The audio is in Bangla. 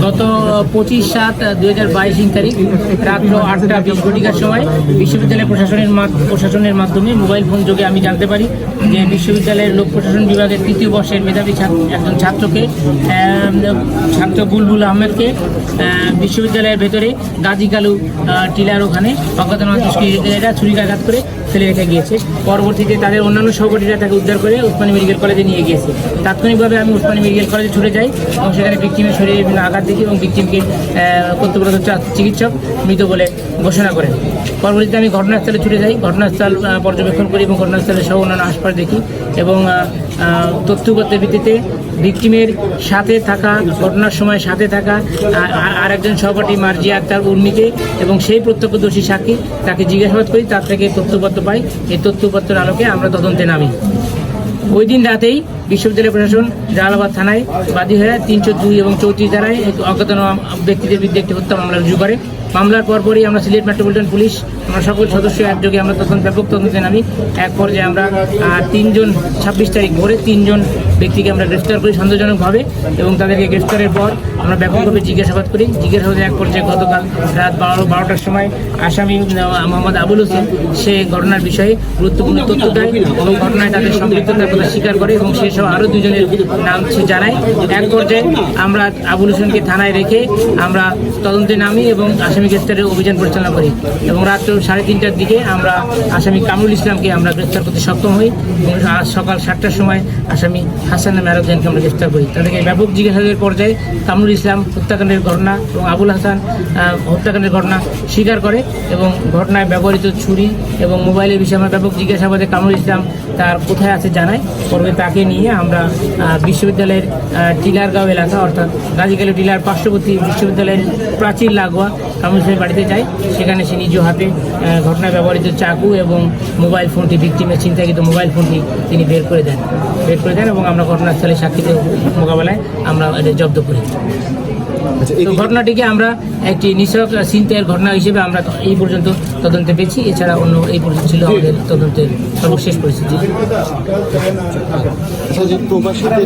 গত 25/7/2022 তারিখ রাত্র 8:20 সময় বিশ্ববিদ্যালয় প্রশাসনের মাধ্যমে মোবাইল ফোন যোগে আমি জানতে পারি যে বিশ্ববিদ্যালয়ের লোক প্রশাসন বিভাগের 3য় বর্ষের মেধাবী একজন ছাত্র বুলবুল আহমেদকে বিশ্ববিদ্যালয়ের ভেতরে গাজী কালু টিলার ওখানে অজ্ঞাতনামা দুষ্কৃতীরা ছুরিকাঘাত করে ফেলে রেখে গিয়েছে। পরবর্তীতে তাদের অন্যান্য সহপাঠীরা তাকে উদ্ধার করে ওসমানী মেডিকেল কলেজে নিয়ে গিয়েছে। তাৎক্ষণিকভাবে আমি ওসমানী মেডিকেল কলেজে ছুটে যাই এবং সেখানে ভিকটিমের শরীরে বিভিন্ন আঘাত দেখি এবং ভিকটিমকে কর্তব্যরত চিকিৎসক মৃত বলে ঘোষণা করেন। পরবর্তীতে আমি ঘটনাস্থলে ছুটে যাই, ঘটনাস্থল পর্যবেক্ষণ করি এবং ঘটনাস্থলে সহ অন্যান্য হাসপাতাল দেখি এবং তথ্যগতের ভিত্তিতে ভিকটিমের সাথে থাকা ঘটনার সময় সাথে থাকা আরেকজন সহপাঠী মার্জিয়া আক্তার উর্মিকে এবং সেই প্রত্যক্ষদর্শী সাক্ষী তাকে জিজ্ঞাসাবাদ করি, তার থেকে তথ্যপত্র পাই। এই তথ্যপত্রের আলোকে আমরা তদন্তে নামি। ওই দিন রাতেই বিশ্ববিদ্যালয় প্রশাসন জালালাবাদ থানায় বাদী হয়ে 302 এবং 34 ধারায় অজ্ঞাতনামা ব্যক্তিদের বিরুদ্ধে একটি হত্যা মামলা রুজু করে। মামলার পরপরই আমরা সিলেট মেট্রোপলিটন পুলিশ আমরা সকল সদস্য একযোগে আমরা ব্যাপক তদন্তে নামি। এক পর্যায়ে আমরা 26 তারিখ ভোরে 3 জন ব্যক্তিকে আমরা গ্রেফতার করি সন্দেহজনকভাবে এবং তাদেরকে গ্রেফতারের পর আমরা ব্যাপকভাবে জিজ্ঞাসাবাদ করি। জিজ্ঞাসাবাদে এক পর্যায়ে গতকাল রাত 12টার সময় আসামি মোহাম্মদ আবুল হোসেন সে ঘটনার বিষয়ে গুরুত্বপূর্ণ তথ্য দেয় এবং ঘটনায় তাদের সম্পৃক্ততার কথা স্বীকার করে এবং সেসব আরও 2 জনের নাম সে জানায়। এক পর্যায়ে আমরা আবুল হোসেনকে থানায় রেখে আমরা তদন্তে নামি এবং আসামি গ্রেফতারের অভিযান পরিচালনা করি এবং রাত 3:30টার দিকে আমরা আসামি কামরুল ইসলামকে আমরা গ্রেফতার করতে সক্ষম হই এবং সকাল 7টার সময় আসামি হাসান নামে আরেকজনকে আমরা গ্রেফতার করি। তাদেরকে ব্যাপক জিজ্ঞাসাবাদের পর্যায়ে কামরুল ইসলাম হত্যাকাণ্ডের ঘটনা এবং আবুল হাসান হত্যাকাণ্ডের ঘটনা স্বীকার করে এবং ঘটনায় ব্যবহৃত ছুরি এবং মোবাইলের বিষয়ে আমরা ব্যাপক জিজ্ঞাসাবাদে কামরুল ইসলাম তার কোথায় আছে জানায়। পরে তাকে নিয়ে আমরা বিশ্ববিদ্যালয়ের টিলারগাঁও এলাকা অর্থাৎ গাজী কালু টিলার পার্শ্ববর্তী বিশ্ববিদ্যালয়ের প্রাচীর লাগোয়া কামরুল ইসলামের বাড়িতে যাই। সেখানে সে নিজ হাতে ঘটনায় ব্যবহৃত চাকু এবং মোবাইল ফোনটি ভিকটিমের ছিনতাইকৃত মোবাইল ফোনটি তিনি বের করে দেন এবং আমরা ঘটনাস্থলে সাক্ষীদের মোকাবেলায় আমরা এটা জব্দ করি। তো ঘটনাটিকে আমরা একটি নিছক ছিনতাইয়ের ঘটনা হিসেবে আমরা এই পর্যন্ত তদন্তে পেয়েছি। এছাড়া অন্য এই পর্যন্ত ছিল আমাদের তদন্তের সর্বশেষ পরিস্থিতি।